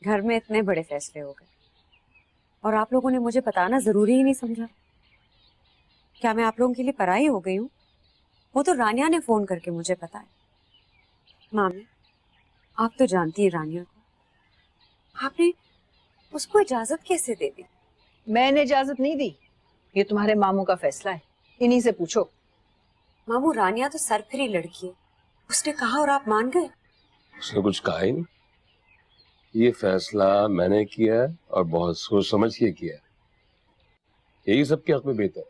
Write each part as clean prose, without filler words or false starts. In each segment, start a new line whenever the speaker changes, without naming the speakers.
घर में इतने बड़े फैसले हो गए और आप लोगों ने मुझे बताना जरूरी ही नहीं समझा। क्या मैं आप लोगों के लिए पराई हो गई हूँ? वो तो रानिया ने फोन करके मुझे बताया। मामी, आप तो जानती है रानिया को। आपने उसको इजाजत कैसे दे दी?
मैंने इजाजत नहीं दी, ये तुम्हारे मामू का फैसला है, इन्हीं से पूछो।
मामू, रानिया तो सरफिरी लड़की है, उसने कहा और आप मान गए।
उसने कुछ कहा ही नहीं। ये फैसला मैंने किया है और बहुत सोच समझ के किया है। यही सबके हक में बेहतर है।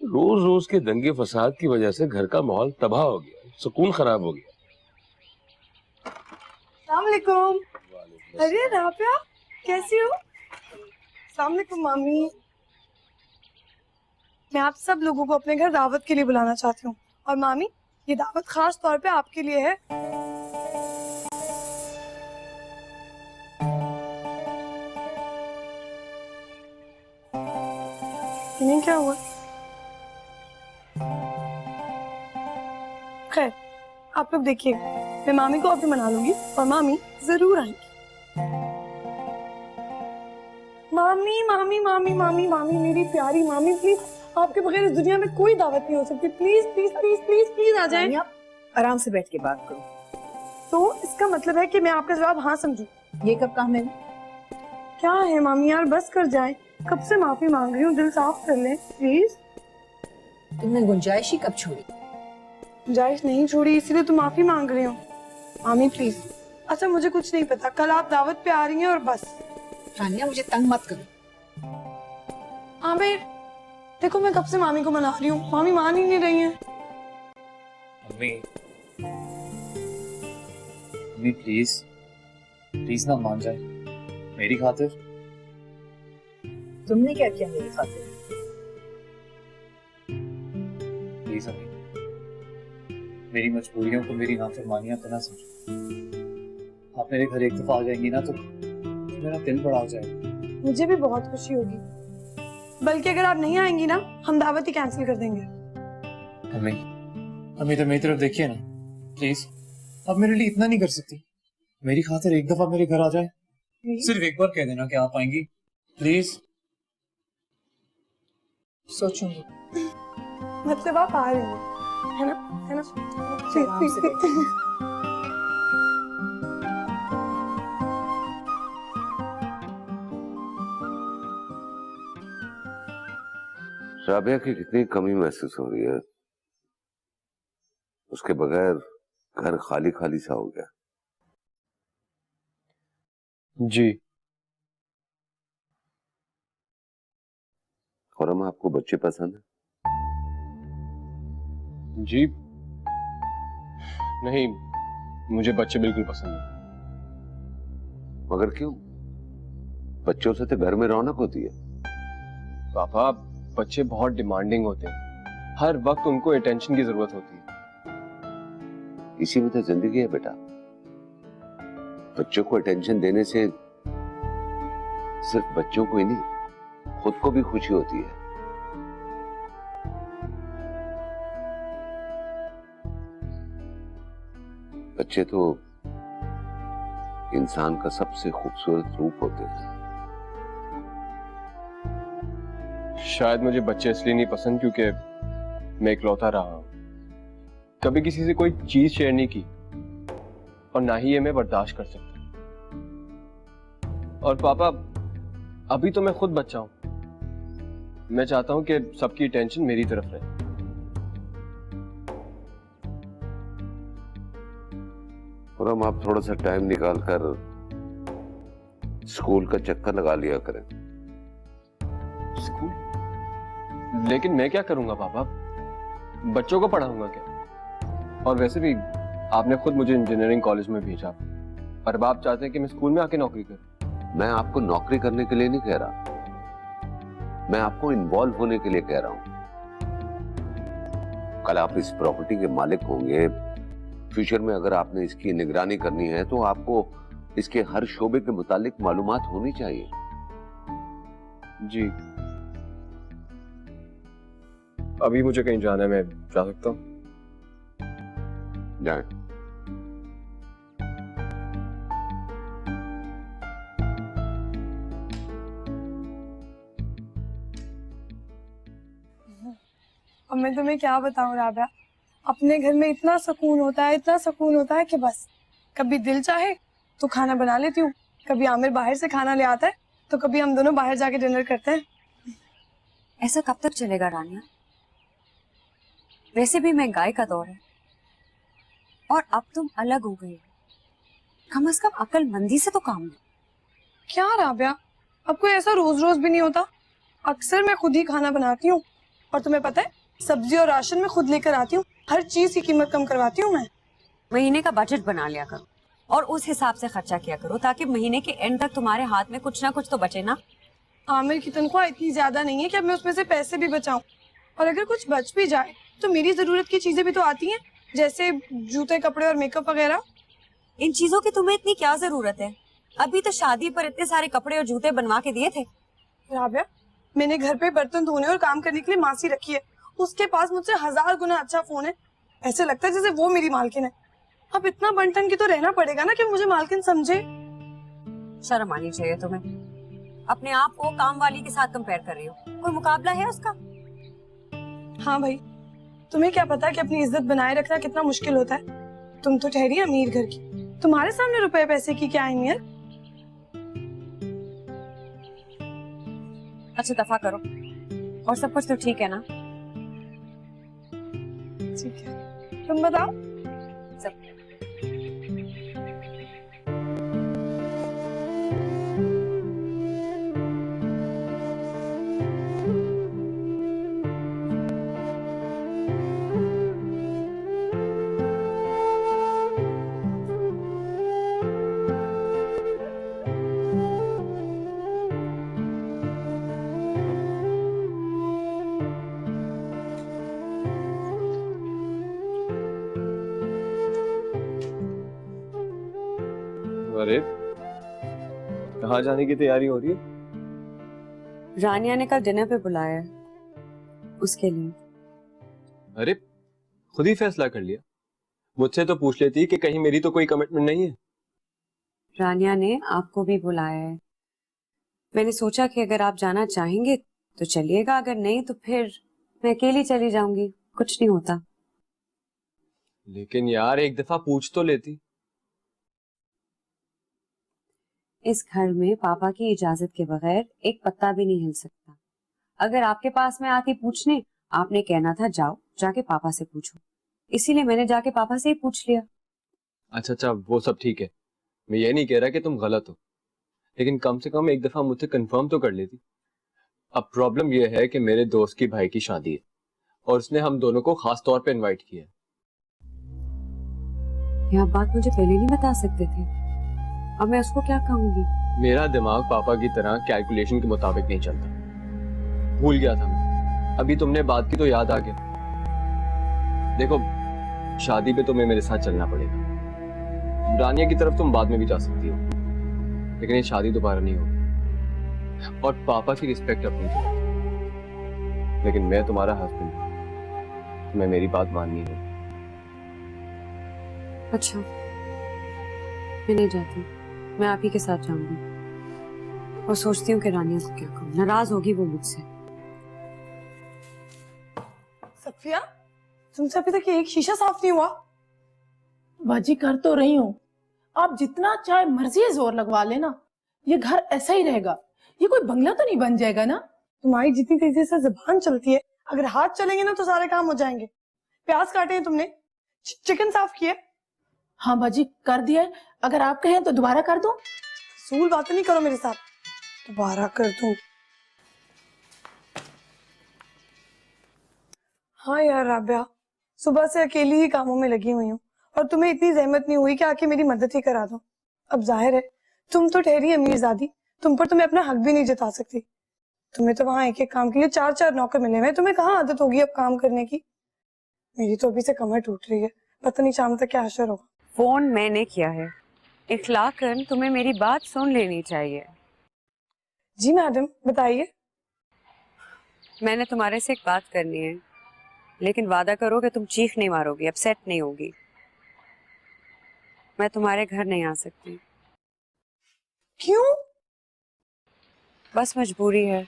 रोज रोज के दंगे फसाद की वजह से घर का माहौल तबाह हो गया, सुकून खराब हो गया।
अस्सलाम वालेकुम। अरे राबिया, कैसी हो? अस्सलाम वालेकुम मामी। मैं आप सब लोगों को अपने घर दावत के लिए बुलाना चाहती हूँ और मामी, ये दावत खास तौर पे आपके लिए है। इन्हें क्या हुआ? खैर, आप लोग देखिए, मैं मामी को अभी मना लूंगी और मामी जरूर आएंगी। मामी मामी मामी मामी मामी मेरी प्यारी मामी, प्लीज, आपके बगैर इस दुनिया में कोई दावत नहीं हो सकती। Please please please please please आ जाएं।
आराम से बैठ के बात करो।
तो इसका मतलब है कि मैं आपका जवाब हाँ समझूं?
ये कब कहा मैंने?
क्या है मामी यार, बस कर जाए। कब से माफी मांग रही हूँ, दिल साफ कर ले प्लीज।
तुमने गुंजाइश ही कब छोड़ी?
गुंजाइश नहीं छोड़ी, इसीलिए तो माफी मांग रही हूँ। मामी प्लीज। अच्छा, मुझे कुछ नहीं पता, कल आप दावत पे आ रही हैं और बस।
रानिया, मुझे तंग मत करो।
आमिर, देखो मैं कब से मामी को मना रही हूँ, मामी मान ही नहीं रही हैं।
मम्मी, मम्मी प्लीज प्लीज ना मान जाए मेरी खातिर।
तुमने क्या किया मेरी खातिर?
प्लीज मम्मी, मेरी मजबूरियों को मेरी नाफरमानियां तो ना समझो। आप मेरे घर एक दफा आ जाएंगी ना तो मेरा दिल बड़ा हो जाएगा।
मुझे भी बहुत खुशी होगी, बल्कि अगर आप नहीं आएंगी ना, हम दावत ही कैंसिल कर देंगे।
मम्मी, मम्मी तो मेरी तरफ देखिए ना प्लीज। आप मेरे लिए इतना नहीं कर सकती? मेरी खातिर एक दफा मेरे घर आ जाए, सिर्फ एक बार कह देना कि आप आएंगी प्लीज।
सोचूंगी।
मतलब आप आ रही हो, है ना? है ना?
आराम से बैठो।
राबिया की कितनी कमी महसूस हो रही है। उसके बगैर घर खाली खाली सा हो गया।
जी।
और हम आपको बच्चे पसंद है?
जी नहीं, मुझे बच्चे बिल्कुल पसंद नहीं।
मगर क्यों? बच्चों से तो घर में रौनक होती है।
पापा, बच्चे बहुत डिमांडिंग होते हैं, हर वक्त उनको अटेंशन की जरूरत होती है।
इसी में तो जिंदगी है बेटा। बच्चों को अटेंशन देने से सिर्फ बच्चों को ही नहीं, खुद को भी खुशी होती है। बच्चे तो इंसान का सबसे खूबसूरत रूप होते हैं।
शायद मुझे बच्चे इसलिए नहीं पसंद क्योंकि मैं इकलौता रहा हूं, कभी किसी से कोई चीज शेयर नहीं की और ना ही ये मैं बर्दाश्त कर सकता। और पापा, अभी तो मैं खुद बच्चा हूं, मैं चाहता हूं कि सबकी टेंशन मेरी तरफ रहे।
और हम आप थोड़ा सा टाइम निकाल कर स्कूल का चक्कर लगा लिया करें।
स्कूल? लेकिन मैं क्या करूंगा पापा, बच्चों को पढ़ाऊंगा क्या? और वैसे भी आपने खुद मुझे इंजीनियरिंग कॉलेज में भेजा और अब आप चाहते हैं कि मैं स्कूल में आके नौकरी करूं।
मैं आपको नौकरी करने के लिए नहीं कह रहा, मैं आपको इन्वॉल्व होने के लिए कह रहा हूं। कल आप इस प्रॉपर्टी के मालिक होंगे, फ्यूचर में अगर आपने इसकी निगरानी करनी है तो आपको इसके हर शोबे के मुतालिक मालूमात होनी चाहिए।
जी। अभी मुझे कहीं जाना है, मैं जा सकता हूँ?
जाएं।
मैं तुम्हें क्या बताऊं राबिया, अपने घर में इतना सुकून होता है, इतना सुकून होता है कि बस कभी दिल चाहे तो खाना बना लेती हूँ, कभी आमिर बाहर से खाना ले आता है तो कभी हम दोनों बाहर जाके डिनर करते हैं।
ऐसा कब तक चलेगा रानिया? वैसे भी महंगाई का दौर है और अब तुम अलग हो गई हो, कम से कम अक्लमंदी से तो काम लो।
क्या राबिया, अब कोई ऐसा रोज रोज भी नहीं होता। अक्सर मैं खुद ही खाना बनाती हूँ और तुम्हें पता है सब्जी और राशन में खुद लेकर आती हूँ, हर चीज की कीमत कम करवाती हूँ मैं।
महीने का बजट बना लिया करो और उस हिसाब से खर्चा किया करो ताकि महीने के एंड तक तुम्हारे हाथ में कुछ ना कुछ तो बचे ना।
आमिर की तनख्वाह इतनी ज्यादा नहीं है कि अब मैं उसमें से पैसे भी बचाऊं, और अगर कुछ बच भी जाए तो मेरी जरूरत की चीजें भी तो आती हैं, जैसे जूते, कपड़े और मेकअप वगैरह।
इन चीजों की तुम्हें इतनी क्या जरूरत है? अभी तो शादी पर इतने सारे कपड़े और जूते बनवा के दिए थे।
राबिया, मैंने घर पे बर्तन धोने और काम करने के लिए मासी रखी है, उसके पास मुझसे 1000 गुना अच्छा फोन है। ऐसे लगता है जैसे वो मेरी मालकिन है। अब इतना बंटन की तो रहना पड़ेगा ना कि मुझे मालकिन समझे।
शर्म आनी चाहिए तुम्हें। अपने आप को काम वाली के साथ कंपेयर कर रही हो, कोई मुकाबला है उसका?
हाँ भाई, तुम्हें क्या पता कि अपनी इज्जत बनाए रखना कितना मुश्किल होता है। तुम तो ठहरी अमीर घर की, तुम्हारे सामने रुपए पैसे की क्या अहमियत।
अच्छा दफा करो। और सब कुछ तो ठीक है ना?
ठीक है, तुम बताओ।
सब
अरे कहाँ जाने की तैयारी हो रही है?
रानिया ने कल डिनर पे बुलाया है, उसके लिए।
अरे खुद ही फैसला कर लिया? मुझसे तो पूछ लेती कि कहीं मेरी तो कोई कमिटमेंट नहीं है।
रानिया ने आपको भी बुलाया है। मैंने सोचा कि अगर आप जाना चाहेंगे तो चलिएगा, अगर नहीं तो फिर मैं अकेली चली जाऊंगी, कुछ नहीं होता।
लेकिन यार एक दफा पूछ तो लेती।
इस घर में पापा की इजाजत के बगैर एक पत्ता भी नहीं हिल सकता। अगर आपके पास में आती पूछने, आपने कहना था जाओ जाके पापा से पूछो, इसीलिए मैंने जाके पापा से ही पूछ लिया।
अच्छा वो सब ठीक है, मैं ये नहीं कह रहा कि तुम गलत हो, लेकिन कम से कम एक दफा मुझसे कंफर्म तो कर लेती। अब प्रॉब्लम यह है कि मेरे दोस्त की भाई की शादी है और उसने हम दोनों को खास तौर पे इनवाइट किया है।
ये आप बात मुझे पहले नहीं बता सकते थे, अब मैं उसको क्या कहूंगी?
मेरा दिमाग पापा की तरह कैलकुलेशन के मुताबिक नहीं चलता, भूल गया था मैं। अभी तुमने बात की तो याद आ गया। देखो शादी पे तुम्हें मेरे साथ चलना पड़ेगा। रानिया की तरफ तुम बाद में भी जा सकती हो, लेकिन ये शादी दोबारा नहीं होगी। और पापा की रिस्पेक्ट अपनी जगह, लेकिन मैं तुम्हारा हस्बैंड हूं, तुम्हें मेरी बात माननी है।
अच्छा मैं नहीं जाती, मैं आप ही के साथ जाऊंगी और सोचती हूँ कि रानिया को क्या कहूँ, नाराज होगी वो मुझसे।
सफिया, तुमसे अभी तक एक शीशा साफ नहीं हुआ।
बाजी कर तो रही हूँ, आप जितना चाहे मर्जी जोर लगवा लेना, ये घर ऐसा ही रहेगा। ये कोई बंगला तो नहीं बन जाएगा ना?
तुम्हारी जितनी तेजी से जुबान चलती है, अगर हाथ चलेंगे ना तो सारे काम हो जाएंगे। प्याज काटे हैं तुमने, चिकन साफ किया?
हाँ बाजी कर दिया है, अगर आप कहें तो दोबारा कर दूं।
सूल बातें नहीं करो मेरे साथ, दोबारा कर दूं। हाँ यार राबिया, सुबह से अकेली ही कामों में लगी हुई हूँ और तुम्हें इतनी जहमत नहीं हुई कि आके मेरी मदद ही करा दो। अब जाहिर है तुम तो ठहरी अमीरजादी, तुम पर तो मैं अपना हक भी नहीं जता सकती। तुम्हें तो वहां एक एक काम के लिए 4-4 नौकर मिले हुए, तुम्हें कहाँ आदत होगी अब काम करने की। मेरी तो अभी से कमर टूट रही है, पता नहीं शाम तक क्या असर होगा।
फोन मैंने किया है, इखलाकन तुम्हें मेरी बात सुन लेनी चाहिए।
जी मैडम बताइए।
मैंने तुम्हारे से एक बात करनी है, लेकिन वादा करो कि तुम चीख नहीं मारोगी, अपसेट नहीं होगी। मैं तुम्हारे घर नहीं आ सकती।
क्यों?
बस मजबूरी है।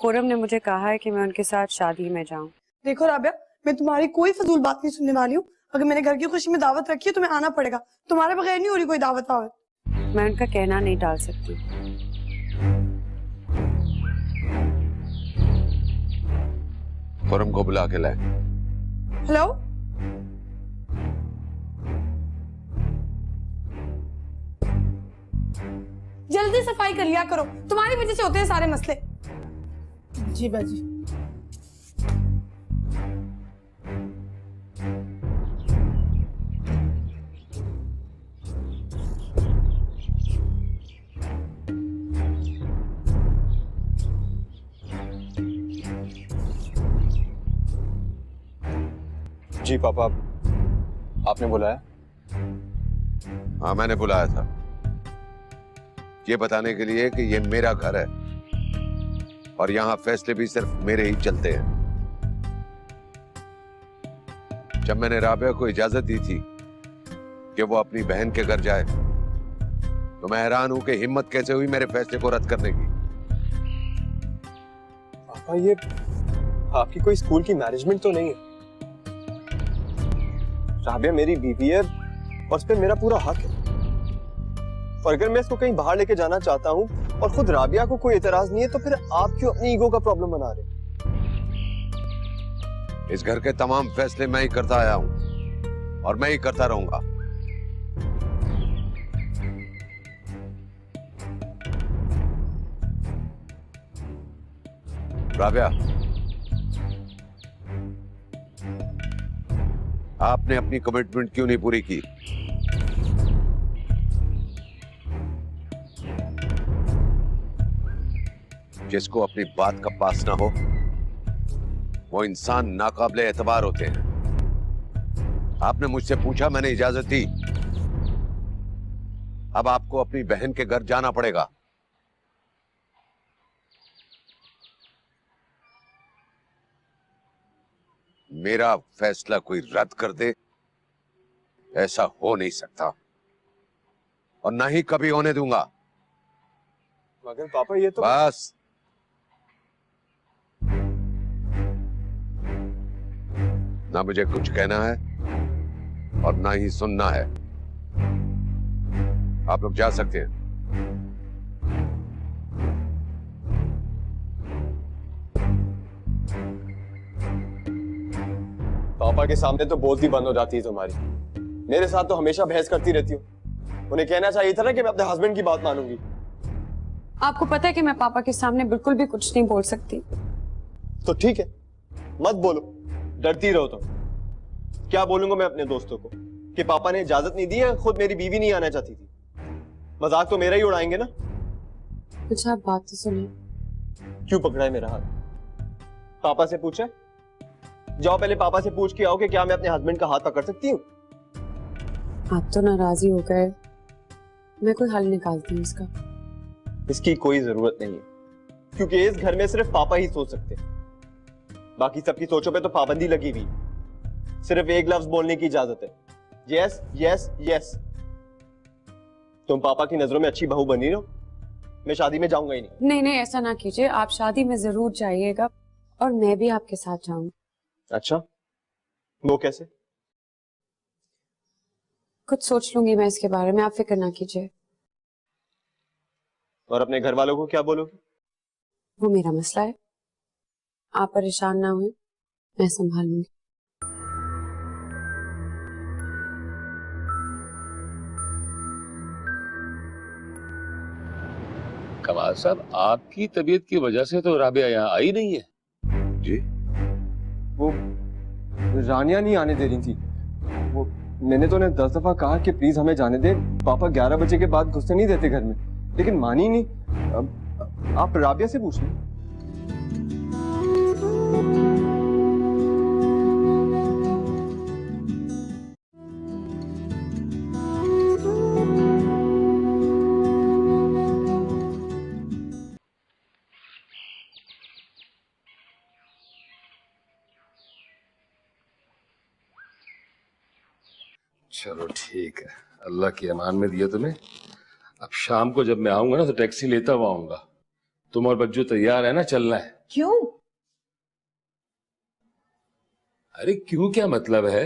खुरम ने मुझे कहा है कि मैं उनके साथ शादी में जाऊं।
देखो राबिया, मैं तुम्हारी कोई फजूल बात नहीं सुनने वाली हूँ। अगर मैंने घर की खुशी में दावत रखी है तो मैं आना पड़ेगा। तुम्हारे बगैर नहीं हो रही कोई दावत वावत।
मैं उनका कहना नहीं टाल सकती।
खुरम को बुला के लाए।
हेलो, जल्दी सफाई कर लिया करो, तुम्हारी वजह से होते हैं सारे मसले।
जी बाजी।
जी पापा, आपने बुलाया?
हाँ, मैंने बुलाया था ये बताने के लिए कि ये मेरा घर है और यहाँ फैसले भी सिर्फ मेरे ही चलते हैं। जब मैंने राबिया को इजाजत दी थी कि वो अपनी बहन के घर जाए तो मैं हैरान हूं कि हिम्मत कैसे हुई मेरे फैसले को रद्द करने की।
पापा, ये आपकी कोई स्कूल की मैनेजमेंट तो नहीं है? राबिया मेरी बीवी है और उस पर मेरा पूरा हक है। और अगर मैं इसको कहीं बाहर लेके जाना चाहता हूँ और खुद राबिया को कोई एतराज नहीं है तो फिर आप क्यों अपनी ईगो का प्रॉब्लम बना रहे?
इस घर के तमाम फैसले मैं ही करता आया हूं और मैं ही करता रहूंगा। राबिया, आपने अपनी कमिटमेंट क्यों नहीं पूरी की? जिसको अपनी बात का पास ना हो वो इंसान नाकाबिले एतबार होते हैं। आपने मुझसे पूछा, मैंने इजाजत दी। अब आपको अपनी बहन के घर जाना पड़ेगा। मेरा फैसला कोई रद्द कर दे, ऐसा हो नहीं सकता और ना ही कभी होने दूंगा।
मगर पापा, ये तो
बस, ना मुझे कुछ कहना है और ना ही सुनना है। आप लोग जा सकते हैं।
पापा के सामने तो बोलती बंद हो जाती है तुम्हारी। मेरे साथ तो हमेशा बहस करती रहती हो। उन्हें कहना चाहिए था ना कि मैं अपने हस्बैंड की बात मानूंगी।
आपको पता है कि मैं पापा के सामने बिल्कुल भी कुछ नहीं बोल सकती।
तो ठीक है, मत बोलो, डरती रहो तुम। क्या बोलूंगा मैं अपने दोस्तों को कि पापा ने इजाजत नहीं दी है, खुद मेरी बीवी नहीं आना चाहती थी? मजाक तो मेरा ही उड़ाएंगे ना।
अच्छा, आप बात तो सुनिए।
क्यों पकड़ा है मेरा हाथ? पापा से पूछा? जाओ पहले पापा से पूछ के आओ कि क्या मैं अपने हस्बैंड का हाथ पकड़ सकती हूँ।
आप तो नाराजी हो गए, मैं कोई हल निकालती हूँ इसका।
इसकी कोई जरूरत नहीं है, क्योंकि इस घर में सिर्फ पापा ही सोच सकते हैं। बाकी सबकी सोचों पे तो पाबंदी लगी हुई। सिर्फ एक लफ्ज बोलने की इजाजत है, यस यस यस। तुम पापा की नजरों में अच्छी बहू बनी रहो, मैं शादी में जाऊंगा ही नहीं।
नहीं नहीं, ऐसा ना कीजिए। आप शादी में जरूर जाइएगा और मैं भी आपके साथ जाऊंगी।
अच्छा, वो कैसे?
कुछ सोच लूंगी मैं इसके बारे में, आप फिक्र ना कीजिए।
और अपने घर वालों को क्या बोलोगे?
वो मेरा मसला है, आप परेशान ना हुए, मैं संभाल लूंगी।
कमाल साहब, आपकी तबीयत की वजह से तो राबिया यहाँ आई नहीं है।
जी,
वो रानिया नहीं आने दे रही थी। वो मैंने तो उन्हें 10 दफा कहा कि प्लीज हमें जाने दे, पापा 11 बजे के बाद घुसने नहीं देते घर में, लेकिन मानी नहीं। आप राबिया से पूछ लें।
चलो ठीक है, अल्लाह की अमान में दिया तुम्हें। अब शाम को जब मैं आऊंगा ना तो टैक्सी लेता हुआ आऊंगा। तुम और बच्चू तैयार है ना, चलना है?
क्यों?
अरे क्यों, क्या मतलब है?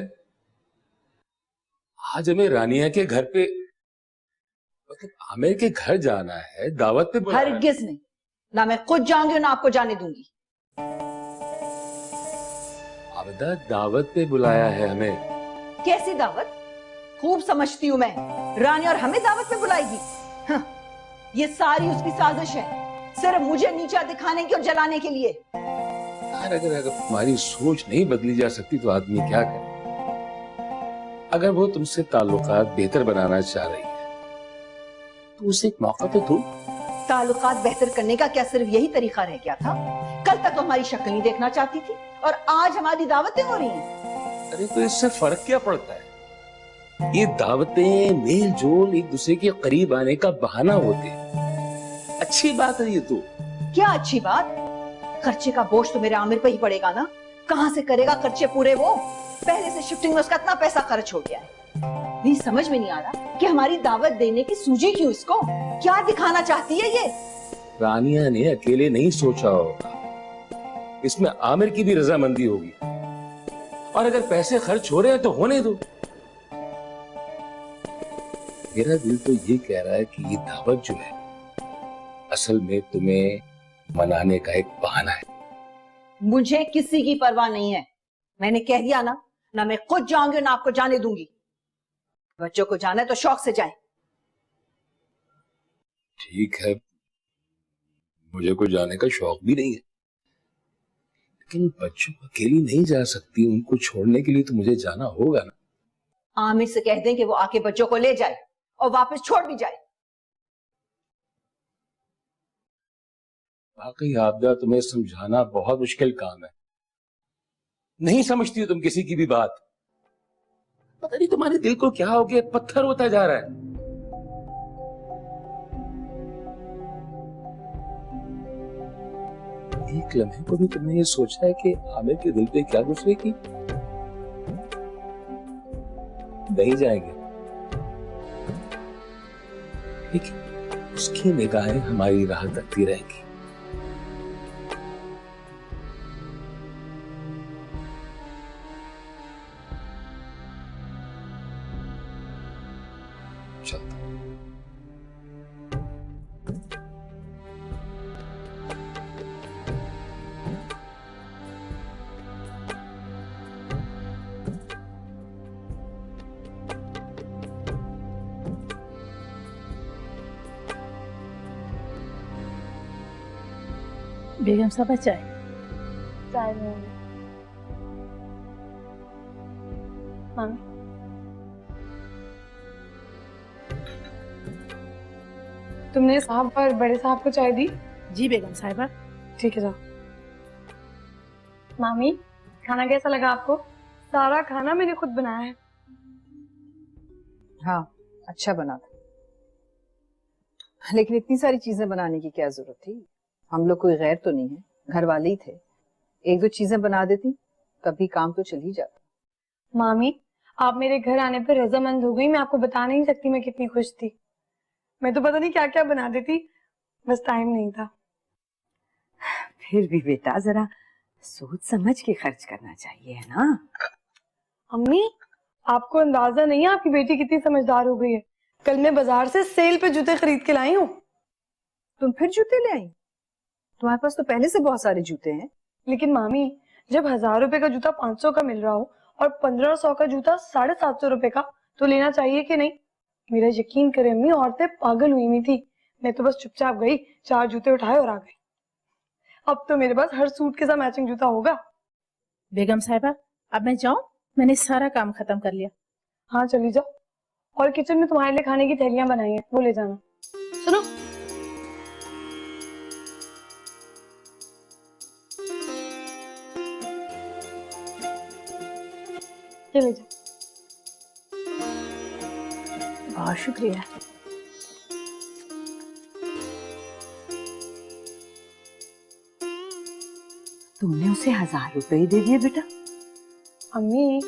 आज हमें रानिया के घर पे, मतलब आमिर के घर जाना है, दावत पे बुलाया है।
हरगिज नहीं, ना मैं खुद जाऊंगी ना आपको जाने दूंगी।
आबदा, दावत पे बुलाया है हमें।
कैसी दावत? खूब समझती हूँ मैं, रानी और हमें दावत पे बुलाएगी। हाँ, ये सारी उसकी साजिश है, सिर्फ मुझे नीचा दिखाने की और जलाने के लिए।
यार अगर तुम्हारी सोच नहीं बदली जा सकती तो आदमी क्या करे? अगर वो तुमसे ताल्लुकात बेहतर बनाना चाह रही है तो उसे एक मौका तो दो।
ताल्लुकात बेहतर करने का क्या सिर्फ यही तरीका रह गया था? कल तक तो हमारी शक्ल नहीं देखना चाहती थी और आज हमारी दावतें हो रही हैं।
अरे तो इससे फर्क क्या पड़ता है? ये दावतें, मेल जोल, एक दूसरे के करीब आने का बहाना होते हैं। अच्छी बात है ये तो।
क्या अच्छी बात? खर्चे का बोझ तो मेरे आमिर पे ही पड़ेगा ना। कहाँ से करेगा खर्चे पूरे वो? पहले से शिफ्टिंग में उसका इतना पैसा खर्च हो गया है। नहीं समझ में नहीं आ रहा कि हमारी दावत देने की सूझी क्यों इसको? क्या दिखाना चाहती है ये?
रानिया ने अकेले नहीं सोचा होगा, इसमें आमिर की भी रजामंदी होगी। और अगर पैसे खर्च हो रहे हैं तो होने दो। मेरा दिल तो ये कह रहा है कि ये दावत जो है असल में तुम्हें मनाने का एक बहाना है।
मुझे किसी की परवाह नहीं है। मैंने कह दिया ना, ना मैं खुद जाऊंगी ना आपको जाने दूंगी। बच्चों को जाना है तो शौक से जाएं।
ठीक है, मुझे कोई जाने का शौक भी नहीं है, लेकिन बच्चों अकेली नहीं जा सकती। उनको छोड़ने के लिए तो मुझे जाना होगा ना।
आमिर से कह दें कि वो आके बच्चों को ले जाए और वापस छोड़ भी जाए।
वाकई आबदा, तुम्हें समझाना बहुत मुश्किल काम है। नहीं समझती हो तुम किसी की भी बात। पता नहीं तुम्हारे दिल को क्या हो गया, पत्थर होता जा रहा है। एक लम्हे को भी तुमने ये सोचा है कि आमिर के दिल पे क्या गुजरेगी? नहीं जाएंगे, लेकिन उसकी निगाहें हमारी राह तकती रहेगी। चलता हूं।
बेगम साहब चाय।
चाय में मामी, तुमने साहब और बड़े साहब को चाय दी?
जी बेगम साहिबा।
ठीक है जाओ। मामी, खाना कैसा लगा आपको? सारा खाना मैंने खुद बनाया है।
हाँ, अच्छा बना था, लेकिन इतनी सारी चीजें बनाने की क्या जरूरत थी? हम लोग कोई गैर तो नहीं है, घर वाले ही थे। एक दो चीजें बना देती तभी काम तो चल ही जाता।
मामी, आप मेरे घर आने पर रजामंद हो गई। मैं आपको बता नहीं सकती मैं कितनी खुश थी। मैं तो पता नहीं क्या क्या बना देती, बस टाइम नहीं था।
फिर भी बेटा जरा सोच समझ के खर्च करना चाहिए, है ना?
अम्मी, आपको अंदाजा नहीं है आपकी बेटी कितनी समझदार हो गई है। कल मैं बाजार से सेल पे जूते खरीद के लाई हूँ।
तुम फिर जूते ले आई? तुम्हारे पास तो पहले से बहुत सारे जूते हैं।
लेकिन मामी, जब 1000 रुपए का जूता 500 का मिल रहा हो और 1500 का जूता 750 रुपए का, तो लेना चाहिए कि नहीं? मेरा यकीन करे अम्मी, औरतें पागल हुई हुई थी। मैं तो बस चुपचाप गई, 4 जूते उठाए और आ गई। अब तो मेरे पास हर सूट के साथ मैचिंग जूता होगा।
बेगम साहिबा, अब मैं जाऊं? मैंने सारा काम खत्म कर लिया।
हाँ चली जाओ, और किचन में तुम्हारे लिए खाने की थैलियां बनाई हैं, वो ले जाना। सुनो, ये ले जाओ।
बहुत शुक्रिया।
तुमने उसे 1000 रुपए ही दे दिए बेटा?
अम्मी,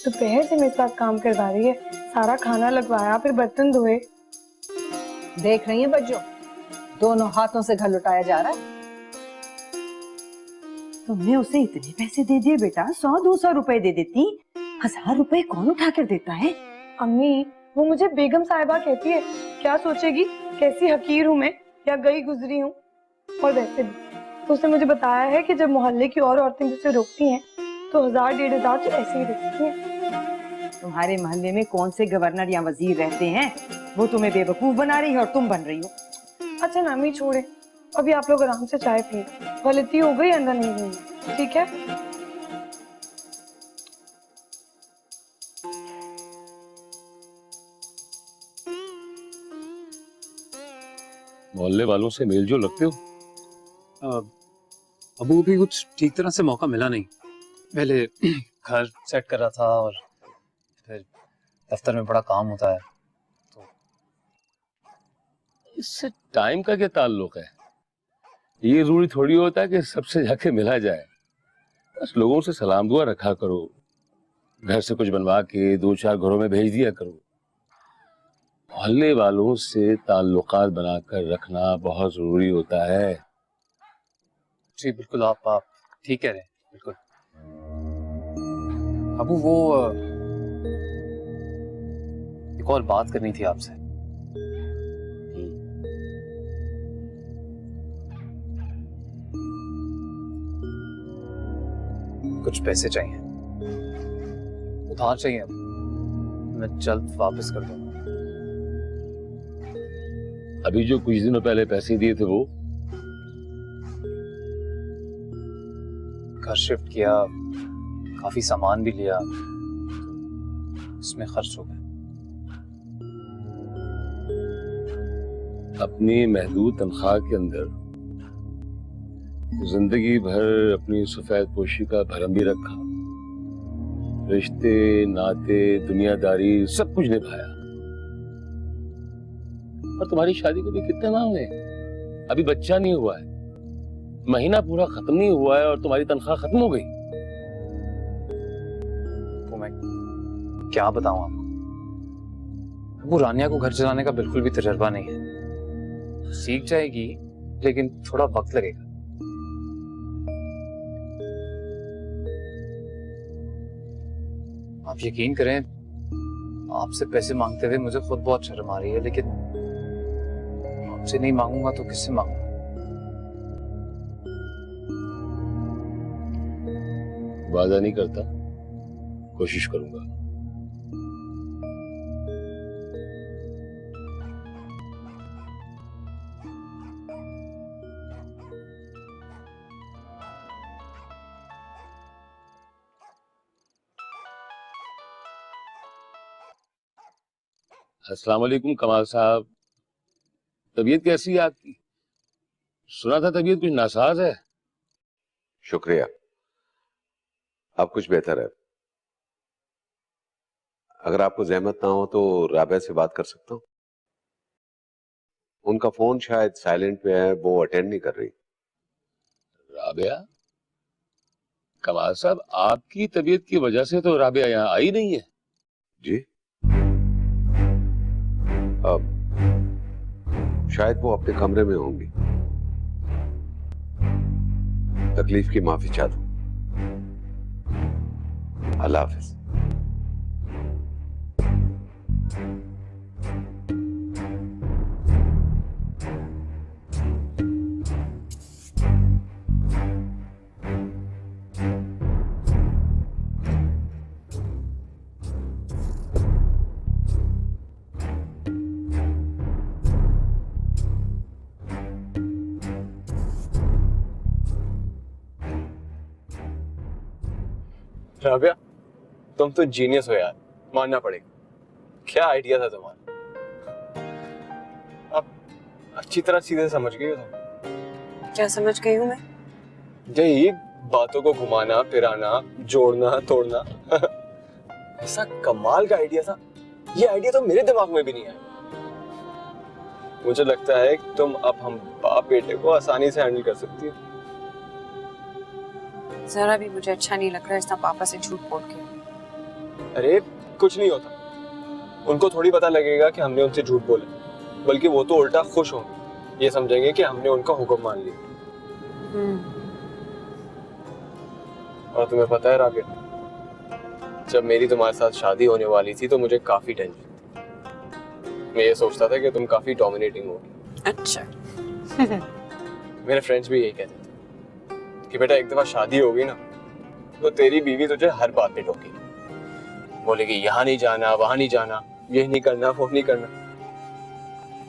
दोपहर से मेरे साथ काम करवा रही है, सारा खाना लगवाया, फिर बर्तन धोए।
देख रही है बच्चों, दोनों हाथों से घर लुटाया जा रहा है।
तुमने उसे इतने पैसे दे दिए बेटा, 100-200 रुपए दे देती, 1000 रुपए कौन उठा कर देता है?
अम्मी, वो मुझे बेगम साहिबा कहती है, क्या सोचेगी कैसी हकीर हूँ मैं, या गई गुजरी हूँ। और वैसे भी उसने मुझे बताया है कि जब मोहल्ले की और औरतें मुझसे रोकती हैं तो 1000-1500 तो ऐसे ही देती हैं।
तुम्हारे मोहल्ले में कौन से गवर्नर या वजीर रहते हैं? वो तुम्हें बेवकूफ बना रही है और तुम बन रही हो।
अच्छा नामी छोड़े, अभी आप लोग आराम से चाय पिए, गलती हो गई अंदर नहीं गई, ठीक है?
मोहल्ले वालों से मेलजोल रखते हो?
अबू भी कुछ ठीक तरह से मौका मिला नहीं। पहले घर सेट कर रहा था और फिर दफ्तर में बड़ा काम होता है तो।
इससे टाइम का क्या ताल्लुक है? ये जरूरी थोड़ी होता है कि सबसे जाके मिला जाए। बस लोगों से सलाम दुआ रखा करो, घर से कुछ बनवा के 2-4 घरों में भेज दिया करो। मोहल्ले वालों से ताल्लुकात बनाकर रखना बहुत जरूरी होता है।
जी बिल्कुल, आप ठीक कह रहे हैं, बिल्कुल। अबू वो एक और बात करनी थी आपसे। कुछ पैसे चाहिए, उधार चाहिए, अब मैं जल्द वापस कर दूंगा।
अभी जो कुछ दिनों पहले पैसे दिए थे वो?
घर शिफ्ट किया, काफी सामान भी लिया, इसमें खर्च हो गया।
अपनी महदूद तनख्वाह के अंदर जिंदगी भर अपनी सफेद पोशी का भरम भी रखा, रिश्ते नाते दुनियादारी सब कुछ निभाया। और तुम्हारी शादी को भी कितने माह हुए? अभी बच्चा नहीं हुआ है, महीना पूरा खत्म नहीं हुआ है और तुम्हारी तनख्वाह खत्म हो गई।
तो मैं क्या बताऊं आपको? वो रानिया को घर चलाने का बिल्कुल भी तजर्बा नहीं है। सीख जाएगी लेकिन थोड़ा वक्त लगेगा। आप यकीन करें, आपसे पैसे मांगते हुए मुझे खुद बहुत शर्म आ रही है, लेकिन आपसे नहीं मांगूंगा तो किससे मांगूंगा?
वादा नहीं करता, कोशिश करूंगा। अस्सलाम वालेकुम कमाल साहब, तबीयत कैसी है आपकी? सुना था तबीयत कुछ नासाज है।
शुक्रिया, अब कुछ बेहतर है। अगर आपको जहमत ना हो तो राबिया से बात कर सकता हूँ? उनका फोन शायद साइलेंट पे है, वो अटेंड नहीं कर रही।
राबिया? कमाल साहब, आपकी तबीयत की वजह से तो राबिया यहाँ आई नहीं है।
जी, अब शायद वो अपने कमरे में होंगी। तकलीफ की माफी चाहता हूं। अल्लाह हाफिज।
राबिया, तुम तो जीनियस हो यार, मानना पड़ेगा। क्या आइडिया था तुम्हारा। अब अच्छी तरह सीधे समझ गई हो तुम।
क्या समझ गई हूँ मैं?
यही बातों को घुमाना फिराना, जोड़ना तोड़ना। ऐसा कमाल का आइडिया था, ये आइडिया तो मेरे दिमाग में भी नहीं आया। मुझे लगता है कि तुम अब हम बाप बेटे को आसानी से हैंडल कर सकती हो।
जरा भी मुझे अच्छा नहीं लग रहा इतना पापा से झूठ बोल के।
अरे कुछ नहीं होता, उनको थोड़ी पता लगेगा कि हमने उनसे झूठ बोला, बल्कि वो तो उल्टा खुश होंगे, ये समझेंगे कि हमने उनका हुक्म मान लिया। और तुम्हें पता है राबिया, जब मेरी तुम्हारे साथ शादी होने वाली थी तो मुझे काफी टेंशन। मैं ये सोचता था कि तुम काफी डोमिनेटिंग हो।
अच्छा।
मेरे फ्रेंड्स भी यही कहते थे कि बेटा एक दफा शादी होगी ना तो तेरी बीवी तुझे हर बात पे टोकेगी, बोलेगी यहाँ नहीं जाना, वहां नहीं जाना, ये नहीं करना, वो नहीं करना।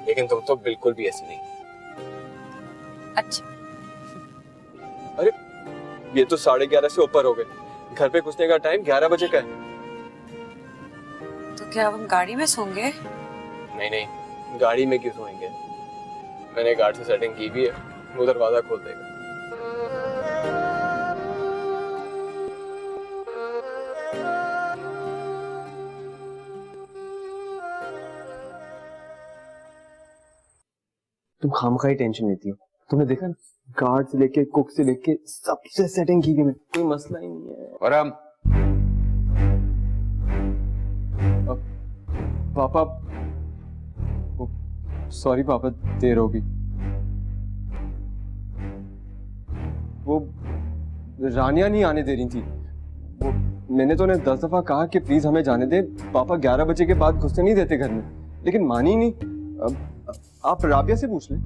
लेकिन तुम तो बिल्कुल भी ऐसी नहीं।
अच्छा।
अरे ये तो 11:30 से ऊपर हो गए, घर पे घुसने का टाइम 11 बजे का है।
तो क्या अब हम गाड़ी में सोंगे?
नहीं नहीं, गाड़ी में क्यों सोएंगे? मैंने गार्ड से सेटिंग की भी है, वो दरवाजा खोल देगा।
तुम खामखाई टेंशन लेती हो। तुमने देखा ना, गार्ड से लेके कुक से लेके सबसे सेटिंग की मैं, कोई मसला ही नहीं है।
और हम
पापा, सॉरी पापा, देर होगी। वो रानिया नहीं आने दे रही थी। वो मैंने तो उन्हें 10 दफा कहा कि प्लीज हमें जाने दे, पापा 11 बजे के बाद घुसने नहीं देते घर में, लेकिन मानी नहीं। आप राबिया से पूछ लें।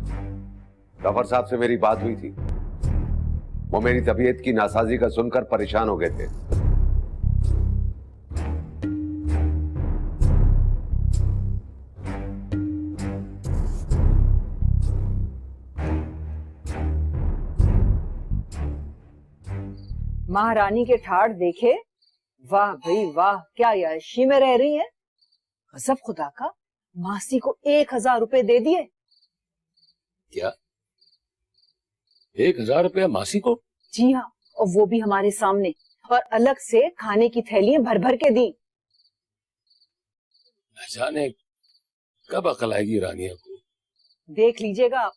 गफर साहब से मेरी बात हुई थी, वो मेरी तबीयत की नासाजी का सुनकर परेशान हो गए थे।
महारानी के ठाड़ देखे, वाह भाई वाह, क्या याशी में रह रही है। गजब खुदा का, मासी को 1000 रुपए दे दिए।
क्या 1000 रुपया मासी को?
जी हाँ, और वो भी हमारे सामने, और अलग से खाने की थैलियां भर भर के दी।
न जाने कब अकल आएगी रानिया को।
देख लीजिएगा आप,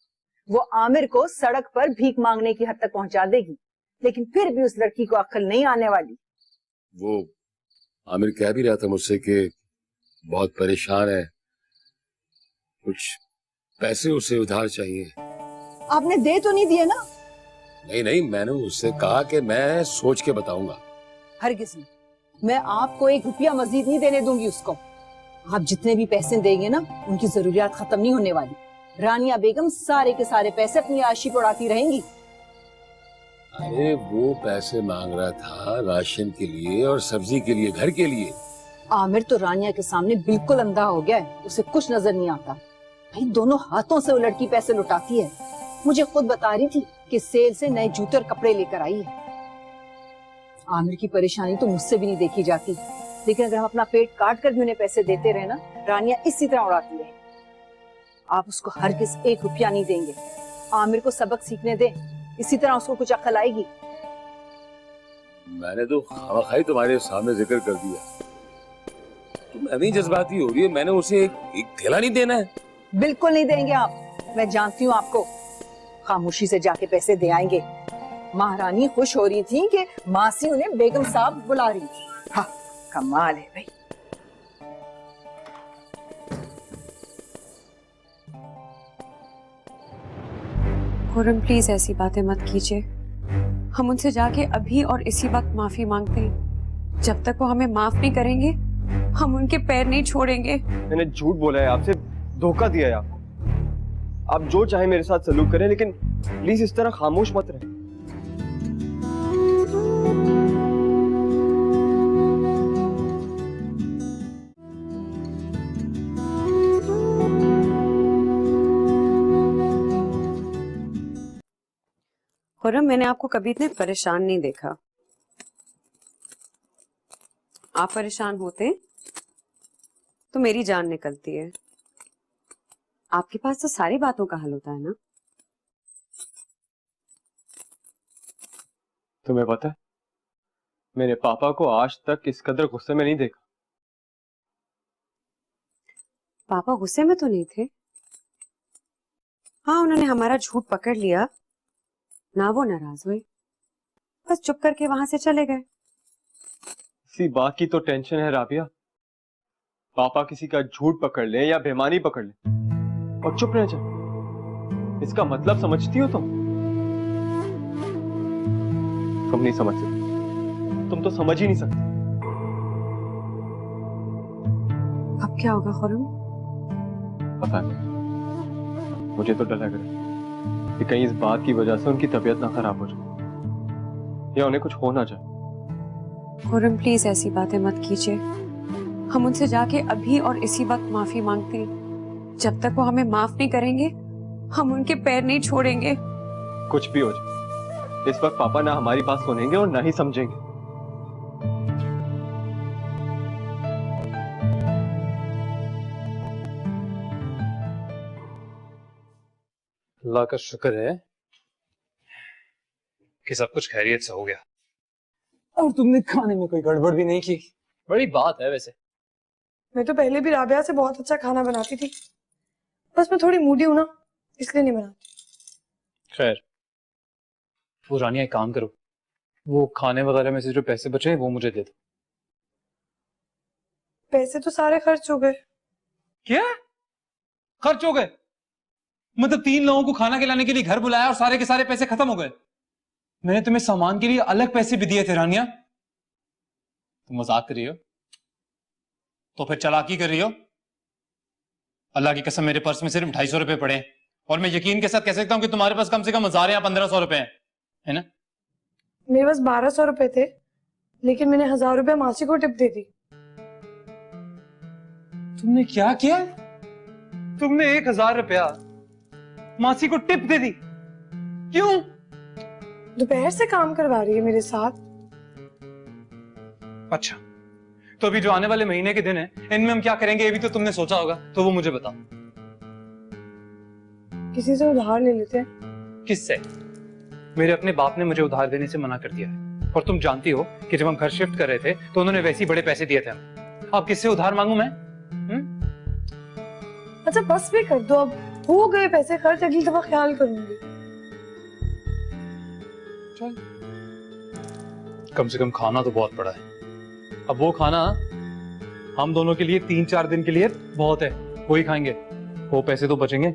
वो आमिर को सड़क पर भीख मांगने की हद तक पहुंचा देगी, लेकिन फिर भी उस लड़की को अक्ल नहीं आने वाली।
वो आमिर कह भी रहा था मुझसे कि बहुत परेशान है, कुछ पैसे उसे उधार चाहिए।
आपने दे तो नहीं दिए ना?
नहीं नहीं, मैंने उससे कहा कि मैं सोच के बताऊंगा।
हरगिज़ नहीं, मैं आपको 1 रुपया मजीद नहीं देने दूंगी उसको। आप जितने भी पैसे देंगे ना, उनकी जरूरियात खत्म नहीं होने वाली। रानिया बेगम सारे के सारे पैसे अपनी आशी पर उड़ाती रहेंगी।
अरे वो पैसे मांग रहा था राशन के लिए और सब्जी के लिए, घर के लिए।
आमिर तो रानिया के सामने बिल्कुल अंधा हो गया है, उसे कुछ नजर नहीं आता। भाई दोनों हाथों से वो लड़की पैसे लुटाती है। मुझे खुद बता रही थी कि सेल से नए जूते और कपड़े लेकर आई है। आमिर की परेशानी तो मुझसे भी नहीं देखी जाती, लेकिन अगर हम अपना पेट काट कर भी उन्हें पैसे देते रहे ना, रानिया इसी तरह उड़ाती है। आप उसको हरगिज़ 1 रुपया नहीं देंगे। आमिर को सबक सीखने दें, इसी तरह उसको कुछ अक्ल आएगी।
मैंने तो खामखाई तुम्हारे सामने जिक्र कर दिया, तुम अभी जज्बाती हो रही है। मैंने उसे एक थैला नहीं देना है।
बिल्कुल नहीं देंगे आप, मैं जानती हूँ आपको। खामोशी से जाके पैसे दे आएंगे। महारानी खुश हो रही थी कि मासी उन्हें बेगम साहब बुला रही थी। हाँ, कमाल है भाई।
खुरम प्लीज ऐसी बातें मत कीजिए। हम उनसे जाके अभी और इसी वक्त माफी मांगते हैं। जब तक वो हमें माफ नहीं करेंगे, हम उनके पैर नहीं छोड़ेंगे।
मैंने झूठ बोला है आपसे, धोखा दिया है आपको। आप जो चाहे मेरे साथ सलूक करें, लेकिन प्लीज इस तरह खामोश मत रहें।
खुरम, मैंने आपको कभी इतने परेशान नहीं देखा। आप परेशान होते तो मेरी जान निकलती है। आपके पास तो सारी बातों का हल होता है ना।
तुम्हें पता है, मेरे पापा को आज तक इस कदर गुस्से में नहीं देखा।
पापा गुस्से में तो नहीं थे। हाँ, उन्होंने हमारा झूठ पकड़ लिया ना, वो नाराज हुए, बस चुप करके वहां से चले गए।
इसी बात की तो टेंशन है राबिया। पापा किसी का झूठ पकड़ ले या बेईमानी पकड़ ले और चुप रह जाए, इसका मतलब समझती हो तुम नहीं समझ सकती। तुम तो समझ ही नहीं सकते।
अब क्या होगा खुरम?
पता नहीं, मुझे तो डर लग रहा है कि कहीं इस बात की वजह से उनकी तबीयत ना खराब हो जाए या उन्हें कुछ हो ना जाए।
खुरम प्लीज ऐसी बातें मत कीजिए। हम उनसे जाके अभी और इसी वक्त माफी मांगते हैं। जब तक वो हमें माफ नहीं करेंगे हम उनके पैर नहीं छोड़ेंगे।
कुछ भी हो जाए, इस वक्त पापा ना हमारी बात सुनेंगे और ना ही समझेंगे।
अल्लाह का शुक्र है कि सब कुछ खैरियत से हो गया और तुमने खाने में कोई गड़बड़ भी नहीं की। बड़ी बात है वैसे।
मैं तो पहले भी राबिया से बहुत अच्छा खाना बनाती थी, बस मैं थोड़ी मूडी हूं ना, इसलिए नहीं बनाती।
खैर, वो रानिया एक काम करो, वो खाने वगैरह में से जो पैसे बचे हैं वो मुझे दे दो।
पैसे तो सारे खर्च हो गए।
क्या खर्च हो गए? मतलब 3 लोगों को खाना खिलाने के लिए घर बुलाया और सारे के सारे पैसे खत्म हो गए? मैंने तुम्हें सामान के लिए अलग पैसे भी दिए थे रानिया। तुम मजाक कर रही हो? तो फिर चालाकी कर रही हो? अल्लाह की कसम मेरे पर्स में सिर्फ 250 रुपए पड़े हैं और मैं यकीन के साथ कह सकता हूं कि तुम्हारे पास कम से कम 1000 या 1500 रुपए हैं, है ना?
मेरे पास 1200 रुपए थे, लेकिन मैंने 1000 रुपए मासी को टिप दे दी।
तुमने क्या किया? तुमने 1000 रुपया मासी को टिप दे दी? क्यों?
दोपहर से काम करवा रही है मेरे साथ।
अच्छा, तो अभी जो आने वाले महीने के दिन है इनमें हम क्या करेंगे ये भी तो तुमने सोचा होगा, तो वो मुझे बताओ।
किसी से उधार ले लेते हैं।
किससे? मेरे अपने बाप ने मुझे उधार देने से मना कर दिया है और तुम जानती हो कि जब हम घर शिफ्ट कर रहे थे तो उन्होंने वैसे ही बड़े पैसे दिए थे हमें। अब किससे उधार मांगू मैं?
अच्छा बस भी कर दो, अब हो गए पैसे खर्च, अगली दफा ख्याल करूंगी।
चल, कम से कम खाना तो बहुत पड़ा है। अब वो खाना हम दोनों के लिए 3-4 दिन के लिए बहुत है, वो ही खाएंगे। वो पैसे तो बचेंगे।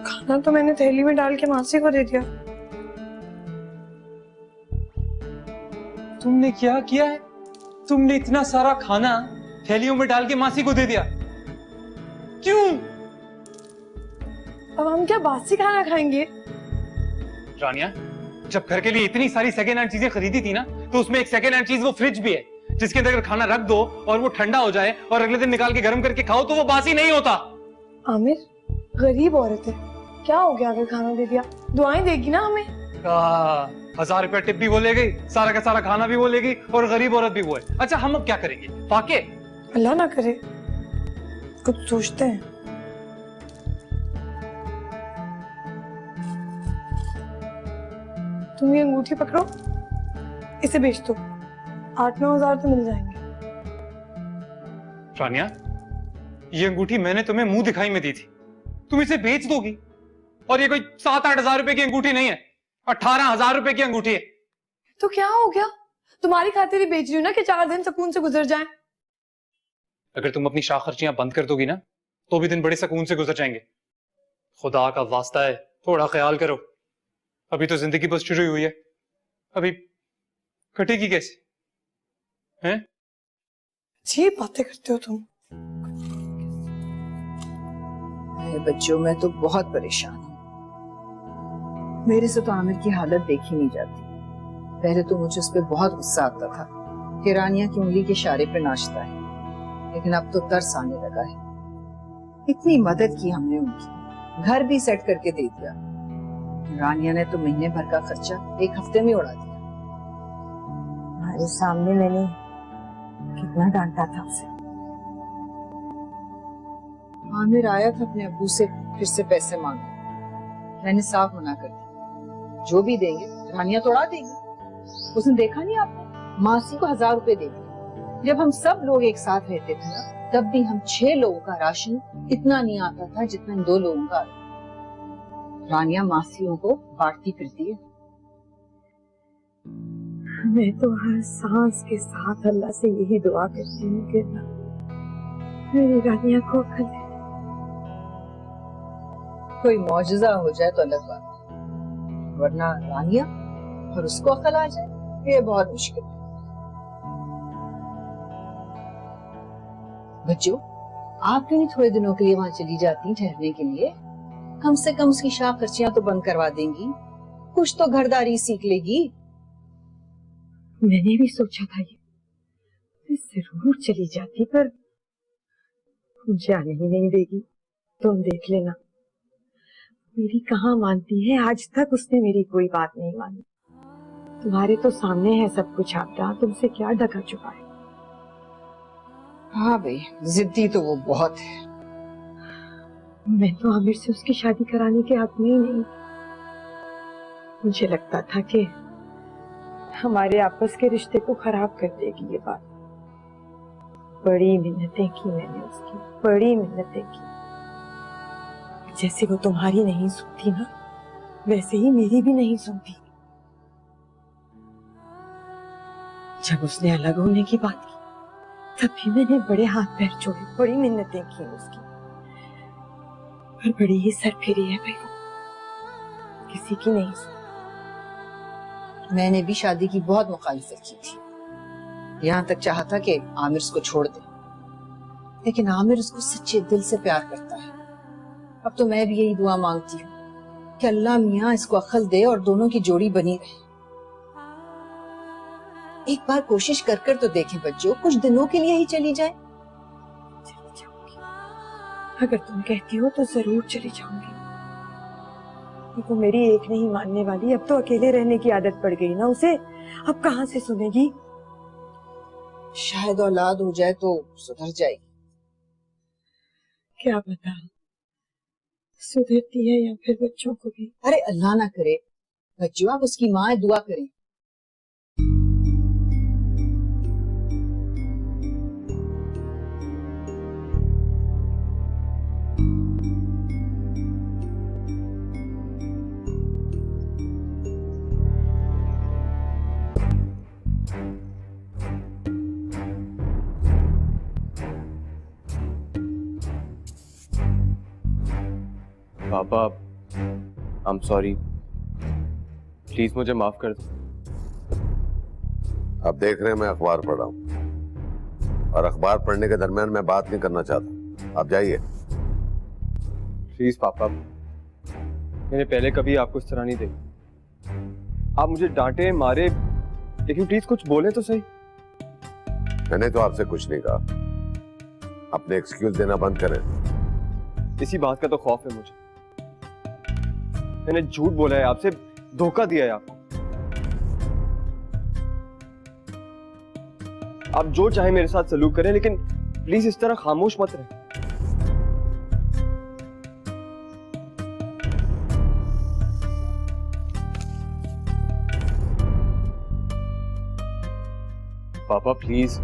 खाना तो मैंने थैली में डाल के मासी को दे दिया।
तुमने क्या किया है? तुमने इतना सारा खाना थैलियों में डाल के मासी को दे दिया? क्यों?
अब हम क्या बासी खाना खाएंगे?
रानिया, जब घर के लिए इतनी सारी सेकेंड हैंड चीजें खरीदी थी ना, तो उसमें एक सेकेंड हैंड चीज वो फ्रिज भी है, जिसके अंदर अगर खाना रख दो और वो ठंडा हो जाए और अगले दिन निकाल के गर्म करके खाओ तो वो बासी नहीं होता।
आमिर, गरीब औरत है, क्या हो गया अगर खाना दे दिया? दुआएं देगी ना हमें।
1000 रुपया टिप भी वो ले गई, सारा का सारा खाना भी वो ले गई और गरीब औरत भी वो है। अच्छा, हम अब क्या करेंगे? फाके?
अल्लाह ना करे, कुछ सोचते हैं। तुम ये अंगूठी पकड़ो, इसे बेच दो, 8-9 हजार तो मिल जाएंगे।
रानिया, ये अंगूठी मैंने तुम्हें मुंह दिखाई में दी थी, तुम इसे बेच दोगी? और ये कोई 7-8 हजार रुपए की अंगूठी नहीं है, 18,000 रुपए की अंगूठी है।
तो क्या हो गया? तुम्हारी खातिर ही बेच रही हूँ ना कि 4 दिन सुकून से गुजर जाएं।
अगर तुम अपनी शाख खर्चियां बंद कर दोगी ना तो भी दिन बड़े सुकून से गुजर जाएंगे। खुदा का वास्ता है, थोड़ा ख्याल करो। अभी तो जिंदगी बस शुरू हुई है, अभी कटेगी कैसे? हैं?
अजीब बातें करते हो तुम।
बच्चों, मैं तो बहुत परेशान हूँ। मेरे से तो आमिर की हालत देखी नहीं जाती। पहले तो मुझे उस पर बहुत गुस्सा आता था कि रानिया की उंगली के इशारे पे नाचता है, लेकिन अब तो तरस आने लगा है। इतनी मदद की हमने उनकी, घर भी सेट करके दे दिया। रानिया ने तो महीने भर का खर्चा 1 हफ्ते में उड़ा दिया।
हमारे सामने मैंने कितना डांटा था उसे।
आमिर आया था अपने अब्बू से फिर से पैसे मांगने, मैंने साफ मना कर दिया। जो भी देंगे रानिया तो उड़ा देगी। उसने देखा नहीं आपने, मासी को 1000 रुपए दे दिए। जब हम सब लोग एक साथ रहते थे ना, तब भी हम 6 लोगों का राशन इतना नहीं आता था जितना इन 2 लोगों का आता। रानिया मासियों को बांटती फिरती है।
मैं तो हर सांस के साथ अल्लाह से यही दुआ करती हूँ कि मेरी रानिया को अकल दे।
कोई मौजज़ा हो जाए तो अलग बात है, वरना रानिया और उसको अकल आ जाए ये बहुत मुश्किल है। बच्चों, आप क्यों नहीं थोड़े दिनों के लिए वहां चली जाती ठहरने के लिए? कम से कम उसकी शाह खर्चियां तो बंद करवा देंगी, कुछ तो घरदारी सीख लेगी।
मैंने भी सोचा था ये, मैं जरूर चली जाती, पर जाने ही नहीं देगी। तुम देख लेना, मेरी कहाँ मानती है। आज तक उसने मेरी कोई बात नहीं मानी। तुम्हारे तो सामने है सब कुछ, आपदा, तुमसे क्या ढका छुपा है।
हाँ भाई, जिद्दी तो वो बहुत है।
मैं तो आमिर से उसकी शादी कराने के हक में ही नहीं। मुझे लगता था कि हमारे आपस के रिश्ते को खराब कर देगी ये बात। बड़ी मिन्नतें की मैंने उसकी, बड़ी मिन्नतें की। जैसे वो तुम्हारी नहीं सुनती ना, वैसे ही मेरी भी नहीं सुनती। जब उसने अलग होने की बात की, तब भी मैंने बड़े हाथ पैर जोड़े, बड़ी मिन्नतें की उसकी। पर बड़ी ही सरफिरी है भाई, वो किसी की नहीं सुनती।
मैंने भी शादी की बहुत मुखालिफत की थी, यहाँ तक चाहा था कि आमिर उसको छोड़ दे, लेकिन आमिर उसको सच्चे दिल से प्यार करता है। अब तो मैं भी यही दुआ मांगती हूँ कि अल्लाह मियाँ इसको अक्ल दे और दोनों की जोड़ी बनी रहे। एक बार कोशिश कर कर तो देखें बच्चों, कुछ दिनों के लिए ही चली जाए।
चली जाऊंगी, अगर तुम कहती हो तो जरूर चली जाऊंगी। वो मेरी एक नहीं मानने वाली। अब तो अकेले रहने की आदत पड़ गई ना उसे, अब कहाँ से सुनेगी।
शायद औलाद हो जाए तो सुधर जाएगी।
क्या पता सुधरती है या फिर बच्चों को भी।
अरे अल्लाह ना करे बच्चों, आप उसकी माँ है, दुआ करें।
पापा, आई एम सॉरी, प्लीज मुझे माफ कर दो।
अब देख रहे हैं मैं अखबार पढ़ रहा हूँ, और अखबार पढ़ने के दरमियान मैं बात नहीं करना चाहता। आप जाइए।
प्लीज पापा, मैंने पहले कभी आपको इस तरह नहीं देखा। आप मुझे डांटे मारे, लेकिन प्लीज कुछ बोले तो सही।
मैंने तो आपसे कुछ नहीं कहा। अपने एक्सक्यूज देना बंद करें।
इसी बात का तो खौफ है मुझे। मैंने झूठ बोला है आपसे, धोखा दिया है आपको। आप जो चाहे मेरे साथ सलूक करें, लेकिन प्लीज इस तरह खामोश मत रहे। पापा प्लीज।